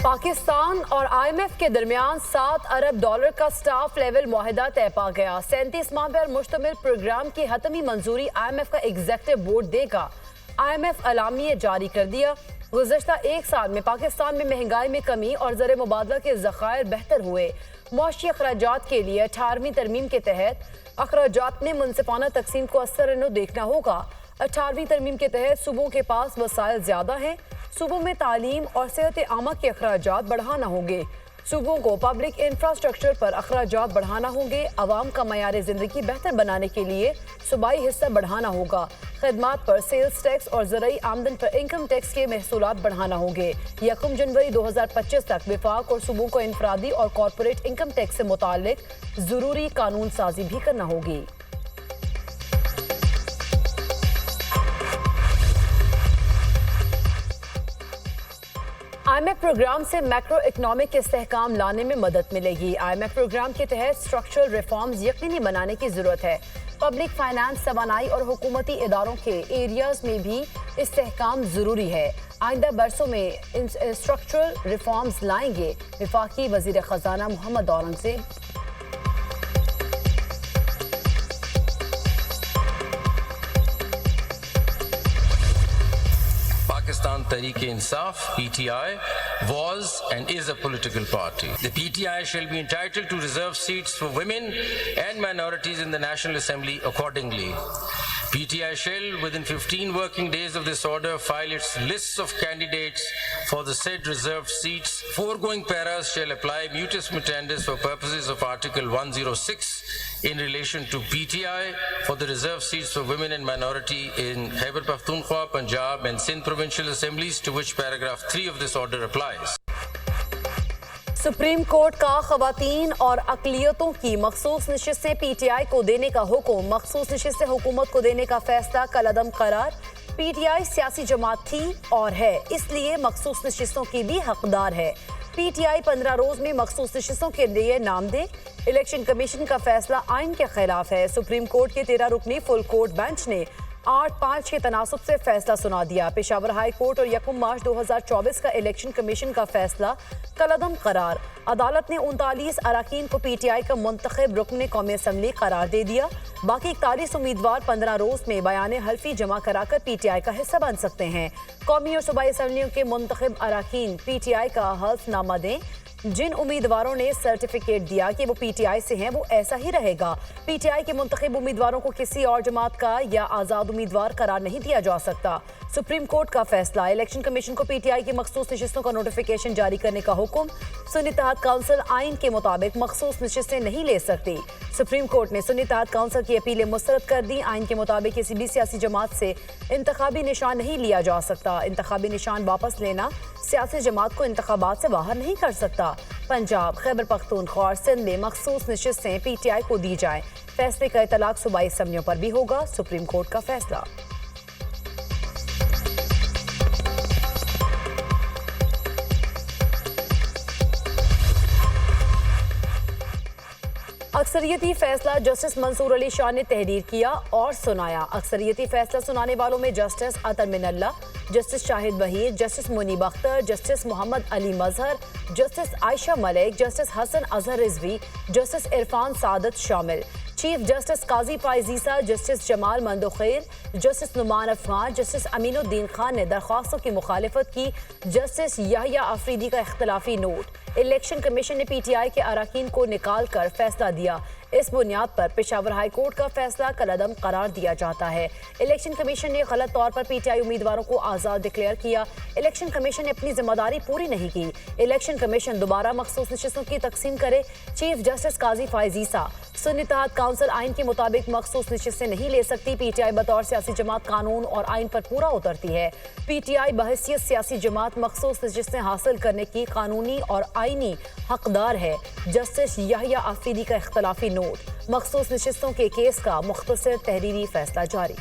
پاکستان اور IMF کے درمیان $7 ارب کا سٹاف لیول معاہدہ طے پا گیا۔ 37 ماہ پر مشتمل پروگرام کی حتمی منظوری IMF کا ایگزیکٹو بورڈ دے گا۔ IMF اعلامیہ جاری کر دیا۔ گزشتہ ایک سال میں پاکستان میں مہنگائی میں کمی اور زر مبادلہ کے ذخائر بہتر ہوئے۔ معاشی اخراجات کے لیے 18ویں ترمیم کے تحت اخراجات میں منصفانہ تقسیم کو اثر نو دیکھنا ہوگا۔ 18ویں ترمیم کے تحت صوبوں کے پاس وسائل زیادہ ہیں۔ صوبوں میں تعلیم اور صحت عامہ کے اخراجات بڑھانا ہوں گے۔ صوبوں کو پبلک انفراسٹرکچر پر اخراجات بڑھانا ہوں گے۔ عوام کا معیار زندگی بہتر بنانے کے لیے صوبائی حصہ بڑھانا ہوگا۔ خدمات پر سیلز ٹیکس اور زرعی آمدن پر انکم ٹیکس کے محصولات بڑھانا ہوں گے۔ 1 جنوری 2025 تک وفاق اور صوبوں کو انفرادی اور کارپوریٹ انکم ٹیکس سے متعلق ضروری قانون سازی بھی کرنا ہوگی۔ IMF پروگرام سے میکرو اکنامک استحکام لانے میں مدد ملے گی۔ IMF پروگرام کے تحت اسٹرکچرل ریفارمز یقینی بنانے کی ضرورت ہے۔ پبلک فائنانس، توانائی اور حکومتی اداروں کے ایریاز میں بھی استحکام ضروری ہے۔ آئندہ برسوں میں اسٹرکچرل ریفارمز لائیں گے۔ وفاقی وزیر خزانہ Muhammad Aurangzeb. Pakistan Tehreek-e-Insaf (PTI) was and is a political party. The PTI shall be entitled to reserve seats for women and minorities in the National Assembly accordingly. PTI shall, within 15 working days of this order, file its lists of candidates for the said reserved seats. Foregoing paras shall apply mutus mutandis for purposes of Article 106 in relation to PTI for the reserved seats for women and minority in Khyber Pakhtunkhwa, Punjab and Sindh provincial assemblies, to which paragraph 3 of this order applies. Supreme court کا خواتین اور اقلیتوں کی مخصوص نشستیں PTI کو دینے کا حکم۔ مخصوص نشستیں حکومت کو دینے کا فیصلہ کالعدم قرار۔ PTI سیاسی جماعت تھی اور ہے، اس لیے مخصوص نشستوں کی بھی حقدار ہے۔ PTI 15 روز میں مخصوص نشستوں کے لیے نام دے۔ الیکشن کمیشن کا فیصلہ آئین کے خلاف ہے۔ سپریم کورٹ کے 13 رکنی فل کورٹ بینچ نے 8-5 کے تناسب سے فیصلہ سنا دیا۔ پشاور ہائی کورٹ اور 1 مارچ 2024 کا الیکشن کمیشن کا فیصلہ کالعدم قرار۔ عدالت نے 39 اراکین کو PTI کا منتخب رکن قومی اسمبلی قرار دے دیا۔ باقی 41 امیدوار 15 روز میں بیان حلفی جمع کرا کر PTI کا حصہ بن سکتے ہیں۔ قومی اور صوبائی اسمبلیوں کے منتخب اراکین PTI کا حلف نامہ دیں۔ جن امیدواروں نے سرٹیفکیٹ دیا کہ وہ PTI سے ہیں، وہ ایسا ہی رہے گا۔ PTI کے منتخب امیدواروں کو کسی اور جماعت کا یا آزاد امیدوار قرار نہیں دیا جا سکتا۔ سپریم کورٹ کا فیصلہ۔ الیکشن کمیشن کو PTI کی مخصوص نشستوں کا نوٹیفیکیشن جاری کرنے کا حکم۔ سنی اتحاد کونسل آئین کے مطابق مخصوص نشستیں نہیں لے سکتی۔ سپریم کورٹ نے سنی اتحاد کونسل کی اپیلیں مسترد کر دی۔ آئین کے مطابق کسی بھی سیاسی جماعت سے انتخابی نشان نہیں لیا جا سکتا۔ انتخابی نشان واپس لینا سیاسی جماعت کو انتخابات سے باہر نہیں کر سکتا۔ پنجاب، خیبر پختونخوا اور سندھ میں مخصوص نشستیں PTI کو دی جائیں۔ فیصلے کا اطلاق صوبائی اسمبلیوں پر بھی ہوگا۔ سپریم کورٹ کا فیصلہ۔ اکثریتی فیصلہ جسٹس منصور علی شاہ نے تحریر کیا اور سنایا۔ اکثریتی فیصلہ سنانے والوں میں جسٹس عطر من اللہ، جسٹس شاہد وحید، جسٹس منیب اختر، جسٹس محمد علی مظہر، جسٹس عائشہ ملک، جسٹس حسن اظہر رضوی، جسٹس عرفان سعادت شامل۔ چیف جسٹس قاضی فائز عیسیٰ، جسٹس جمال مندوخیر، جسٹس نعمان افغان، جسٹس امین الدین خان نے درخواستوں کی مخالفت کی۔ جسٹس یحییٰ آفریدی کا اختلافی نوٹ۔ الیکشن کمیشن نے PTI کے اراکین کو نکال کر فیصلہ دیا۔ اس بنیاد پر پشاور ہائی کورٹ کا فیصلہ کالعدم قرار دیا جاتا ہے۔ الیکشن کمیشن نے غلط طور پر PTI امیدواروں کو آزاد ڈکلیئر کیا۔ الیکشن کمیشن نے اپنی ذمہ داری پوری نہیں کی۔ الیکشن کمیشن دوبارہ مخصوص نشستوں کی تقسیم کرے۔ چیف جسٹس قاضی فائز عیسیٰ، سنی اتحاد کونسل آئین کے مطابق مخصوص نشستیں نہیں لے سکتی۔ PTI بطور سیاسی جماعت قانون اور آئین پر پورا اترتی ہے۔ PTI بحیثیت سیاسی جماعت مخصوص نشستیں حاصل کرنے کی قانونی اور آئینی حقدار ہے۔ جسٹس یحییٰ آفریدی کا اختلافی نوٹ۔ مخصوص نشستوں کے کیس کا مختصر تحریری فیصلہ جاری۔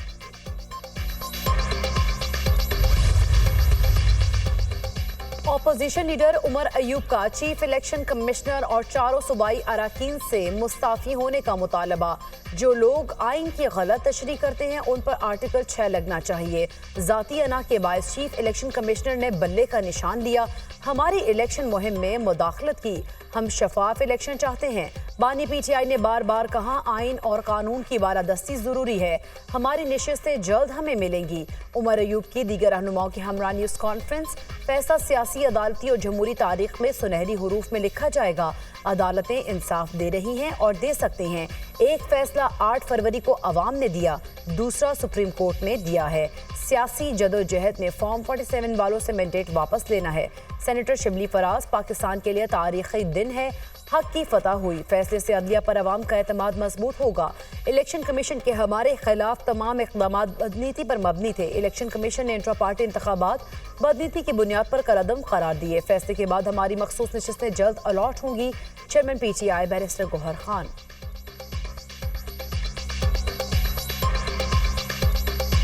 اپوزیشن لیڈر عمر ایوب کا چیف الیکشن کمشنر اور 4 صوبائی اراکین سے مستعفی ہونے کا مطالبہ۔ जो लोग आइन की गलत तशरीह करते हैं उन पर आर्टिकल 6 लगना चाहिए। ज़ाती अना के बायस चीफ इलेक्शन कमिश्नर ने बल्ले का निशान लिया। हमारी इलेक्शन मुहिम में मुदाखलत की। हम शफाफ इलेक्शन चाहते हैं। बानी पीटीआई ने बार बार कहा आइन और कानून की बालादस्ती जरूरी है। हमारी नशिस्तें जल्द हमें मिलेंगी। उमर अयूब की दीगर रहनुमाओं की हमरा न्यूज़ कॉन्फ्रेंस। फैसला सियासी, अदालती और जमहूरी तारीख में सुनहरी हुरूफ में लिखा जाएगा। अदालतें इंसाफ दे रही हैं और दे सकते हैं। एक फैसला 8 फरवरी को अवाम ने दिया, दूसरा सुप्रीम कोर्ट ने दिया है। सियासी जदोजहद में फॉर्म 47 वालों से मैंडेट वापस लेना है। सेनेटर शिबली फराज, पाकिस्तान के लिए तारीखी दिन है। हक की फतह हुई। फैसले से अदलिया पर अवाम का एतमाद मजबूत होगा। इलेक्शन कमीशन के हमारे खिलाफ तमाम इक़दाम बदनीति पर मबनी थे। इलेक्शन कमीशन ने इंट्रा पार्टी इंतखाबात बदनीति की बुनियाद पर कलअदम करार दिए। फैसले के बाद हमारी मखसूस नशिस्तें जल्द अलॉट होंगी। Chairman PTI barrister Gohar Khan.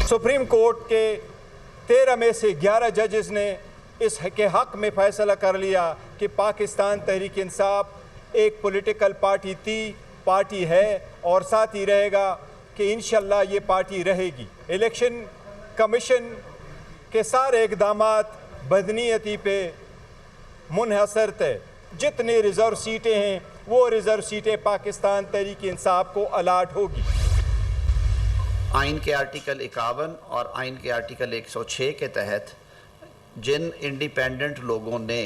Supreme Court के 13 में से 11 जजेस ने इस के हक में फैसला कर लिया कि पाकिस्तान तहरीक इंसाफ एक पॉलिटिकल पार्टी है और साथ ही रहेगा कि इंशाल्लाह ये पार्टी रहेगी। इलेक्शन कमीशन के सारे इक़दामात बदनीयती पे मुनहसर थे। जितनी रिज़र्व सीटें हैं वो रिज़र्व सीटें पाकिस्तान तहरीक इंसाफ को अलाट होगी। आइन के आर्टिकल 51 और आइन के आर्टिकल 106 के तहत जिन इंडिपेंडेंट लोगों ने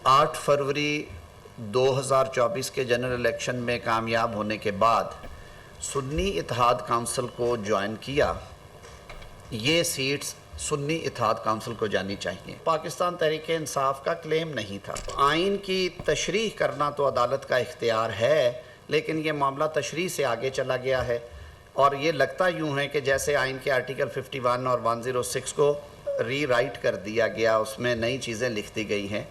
8 फरवरी 2024 के जनरल इलेक्शन में कामयाब होने के बाद सुन्नी इत्तेहाद काउंसिल को ज्वाइन किया, ये सीट्स सुन्नी इत्तेहाद काउंसिल को जानी चाहिए। पाकिस्तान तहरीक इंसाफ का क्लेम नहीं था। आइन की तशरीह करना तो अदालत का इख्तियार है, लेकिन ये मामला तशरीह से आगे चला गया है और ये लगता यूँ है कि जैसे आइन के आर्टिकल 51 और 106 को रीराइट कर दिया गया, उसमें नई चीज़ें लिख दी गई हैं।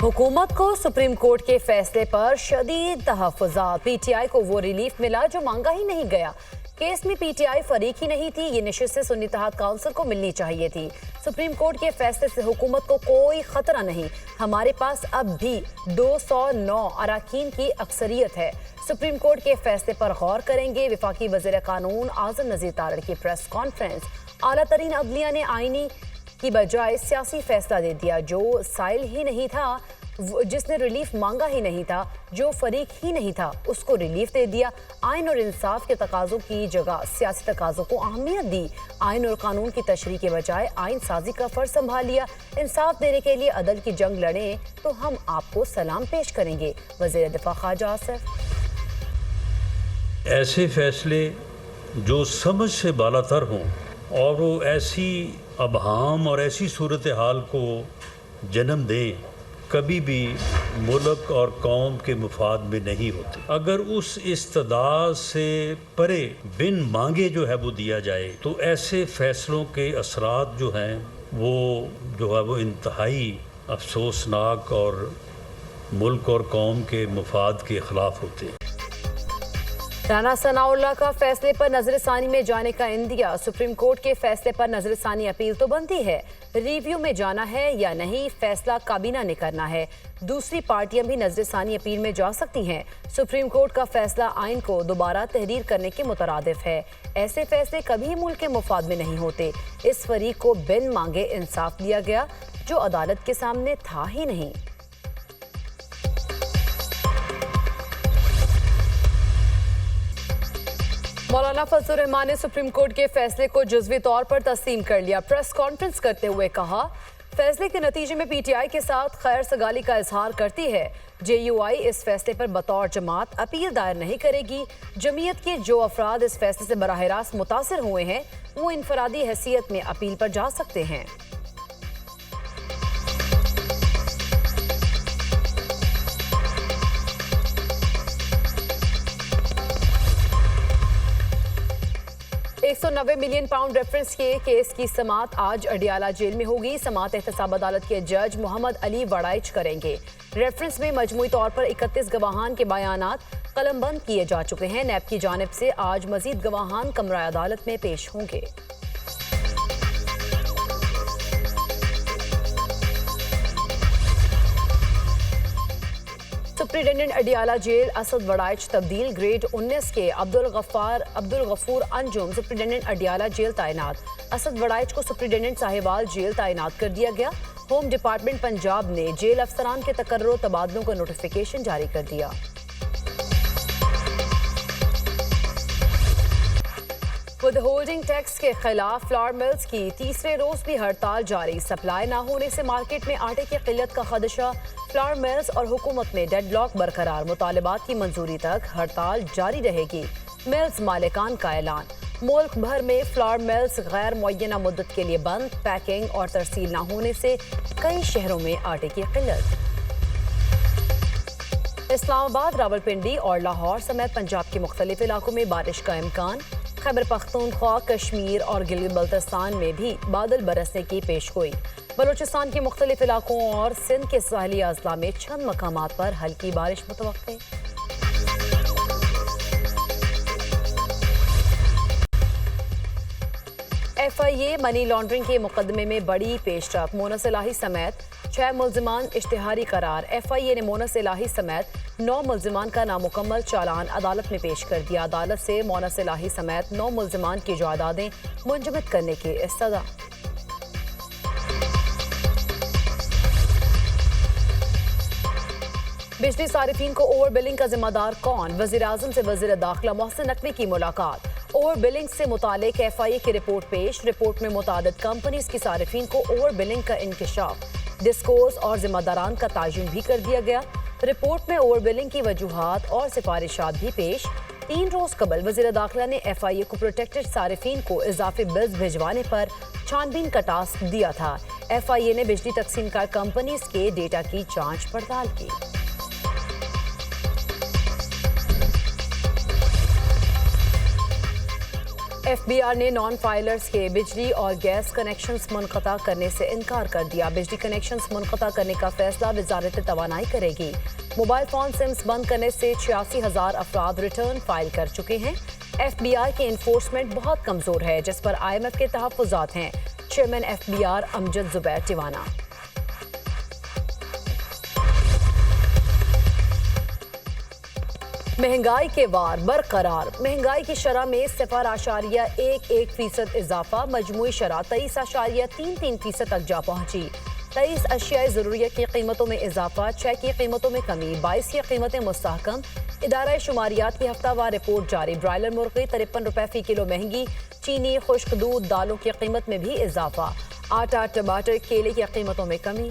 हुकूमत को सुप्रीम कोर्ट के फैसले पर शदीद तहफ़्फ़ुज़ात। पीटीआई को वो रिलीफ मिला जो मांगा ही नहीं गया। केस में पीटीआई फरीक ही नहीं थी। ये नशिस्तें सुन्नी इत्तेहाद काउंसिल को मिलनी चाहिए थी। सुप्रीम कोर्ट के फैसले से हुकूमत को कोई खतरा नहीं। हमारे पास अब भी 209 अराकीन की अक्सरियत है। सुप्रीम कोर्ट के फैसले पर गौर करेंगे। वफाकी वज़ीर कानून आज़म नज़ीर तारड़ की प्रेस कॉन्फ्रेंस। आला तरीन अदलिया ने आईनी की बजाय सियासी फैसला दे दिया। जो साइल ही नहीं था, जिसने रिलीफ मांगा ही नहीं था, जो फरीक ही नहीं था, उसको रिलीफ दे दिया। आइन और इंसाफ के तकाज़ों की जगह सियासी तकाज़ों को अहमियत दी। आइन और कानून की तशरीह के बजाय आइन साजी का फ़र्ज संभाल लिया। इंसाफ देने के लिए अदल की जंग लड़ें तो हम आपको सलाम पेश करेंगे। वज़ीर दिफा ख्वाजा आसिफ। ऐसे फैसले जो समझ से बालातर हों और वो ऐसी अबहाम और ऐसी सूरत हाल को जन्म दें, कभी भी मुल्क और कौम के मुफाद में नहीं होते। अगर उस इस्तदाद से परे बिन मांगे जो है वो दिया जाए तो ऐसे फैसलों के असरात जो हैं वो इंतहाई अफसोसनाक और मुल्क और कौम के मुफाद के ख़िलाफ़ होते हैं। राना सनाउल्लाह का फैसले पर नजरसानी में जाने का इंदिया। सुप्रीम कोर्ट के फैसले पर नजरसानी अपील तो बनती है, रिव्यू में जाना है या नहीं फैसला काबीना ने करना है। दूसरी पार्टियां भी नजरसानी अपील में जा सकती हैं। सुप्रीम कोर्ट का फैसला आइन को दोबारा तहरीर करने के मुतरादिफ है। ऐसे फैसले कभी मुल्क के मुफाद में नहीं होते। इस फरीक को बिन मांगे इंसाफ दिया गया जो अदालत के सामने था ही नहीं। मौलाना फजलुर रहमान ने सुप्रीम कोर्ट के फैसले को जुज़वी तौर पर तस्लीम कर लिया। प्रेस कॉन्फ्रेंस करते हुए कहा, फैसले के नतीजे में पीटीआई के साथ खैर सगाली का इजहार करती है। जेयूआई इस फैसले पर बतौर जमात अपील दायर नहीं करेगी। जमीयत के जो अफराद इस फैसले से बराह रास्त मुतासिर हुए हैं वो इनफरादी हैसियत में अपील पर जा सकते हैं। £190 मिलियन रेफरेंस के केस की समाअत आज अडियाला जेल में होगी। समाअत एहतसाब अदालत के जज मोहम्मद अली वड़ाइच करेंगे। रेफरेंस में मजमूई तौर पर 31 गवाहान के बयानात कलमबंद किए जा चुके हैं। नैब की जानिब से आज मजीद गवाहान कमरा अदालत में पेश होंगे। सुप्रिंटेंडेंट अडियाला जेल असद वड़ाइच तब्दील, ग्रेड 19 के अब्दुल गफूर अंजुम सुप्रिंटेंडेंट अडियाला जेल तैनात। असद वड़ाइच को सुप्रिंटेंडेंट साहिवाल जेल तैनात कर दिया गया। होम डिपार्टमेंट पंजाब ने जेल अफसरान के तकर्रो तबादलों का नोटिफिकेशन जारी कर दिया। विदहोल्डिंग टैक्स के खिलाफ फ्लावर मिल्स की तीसरे रोज भी हड़ताल जारी। सप्लाई न होने से मार्केट में आटे की किल्लत का खदशा। फ्लावर मिल्स और हुकूमत में डेडलॉक बरकरार। मुतालिबात की मंजूरी तक हड़ताल जारी रहेगी। मिल्स मालिकान का ऐलान। मुल्क भर में फ्लावर मिल्स गैर मुअय्यना मुद्दत के लिए बंद। पैकिंग और तरसील न होने से कई शहरों में आटे की किल्लत। इस्लामाबाद, रावलपिंडी और लाहौर समेत पंजाब के मुख्तलिफ इलाकों में बारिश का इम्कान। खैबर पख्तूनख्वा, कश्मीर और गिलगित बल्तिस्तान में भी बादल बरसने की पेशगोई। बलूचिस्तान के मुख्तलिफ इलाकों और सिंध के साहली अजला में चंद मकामात पर हल्की बारिश मुतवक्के। FIA मनी लॉन्ड्रिंग के मुकदमे में बड़ी पेशरफ। मोनस इलाही समेत 6 मुल्जिमान इश्तिहारी करार। FIA ने मोनस इलाही समेत 9 मुल्जिमान का नामुकम्मल चालान अदालत में पेश कर दिया। अदालत से मोनस इलाही समेत 9 मुल्जिमान की जायदादें मुंजमद करने की इस्तदा। बिजली सारिफीन को ओवर बिलिंग का जिम्मेदार कौन? वज़ीर आज़म से वज़ीर दाखिला मोहसिन नकवी की मुलाकात। ओवर बिलिंग से मुतालिक FIA की रिपोर्ट पेश। रिपोर्ट में मुतादिद कंपनीज की सारिफीन को ओवर बिलिंग का इंकशाफ, डिस्कोर्स और जिम्मेदारान का तयन भी कर दिया गया। रिपोर्ट में ओवर बिलिंग की वजूहात और सिफारिशात भी पेश। 3 रोज कबल वज़ीर दाखिला ने FIA को प्रोटेक्टेड सारिफीन को इजाफी बिल्स भिजवाने पर छानबीन का टास्क दिया था। FIA ने बिजली तकसीमकार कंपनीज के डेटा की जांच पड़ताल की। FBR ने नॉन फाइलर्स के बिजली और गैस कनेक्शंस मुनक़ता करने से इनकार कर दिया। बिजली कनेक्शंस मुनक़ता करने का फैसला वज़ारत तवानाई करेगी। मोबाइल फ़ोन सिम्स बंद करने से 86,000 अफराद रिटर्न फाइल कर चुके हैं। FBR की इन्फोर्समेंट बहुत कमज़ोर है, जिस पर IMF के तहफ़्फ़ुज़ात हैं। Chairman FBR Amjad Zubair Tiwana. महंगाई के वार बरकरार। महंगाई की शरह में 0.11% इजाफा। मजमूई शरह 23.33% तक जा पहुंची। 23 अशियाए ज़रूरियत की कीमतों में इजाफा। 6 की कीमतों में कमी। 22 की कीमतें मुस्तहकम। इदारा शुमारियात की हफ्तावार रिपोर्ट जारी। ब्रायलर मुर्गी 53 रुपए फी किलो महंगी। चीनी, खुश्क दूध, दालों की कीमत में भी इजाफा। आटा, टमाटर, केले की कीमतों में कमी।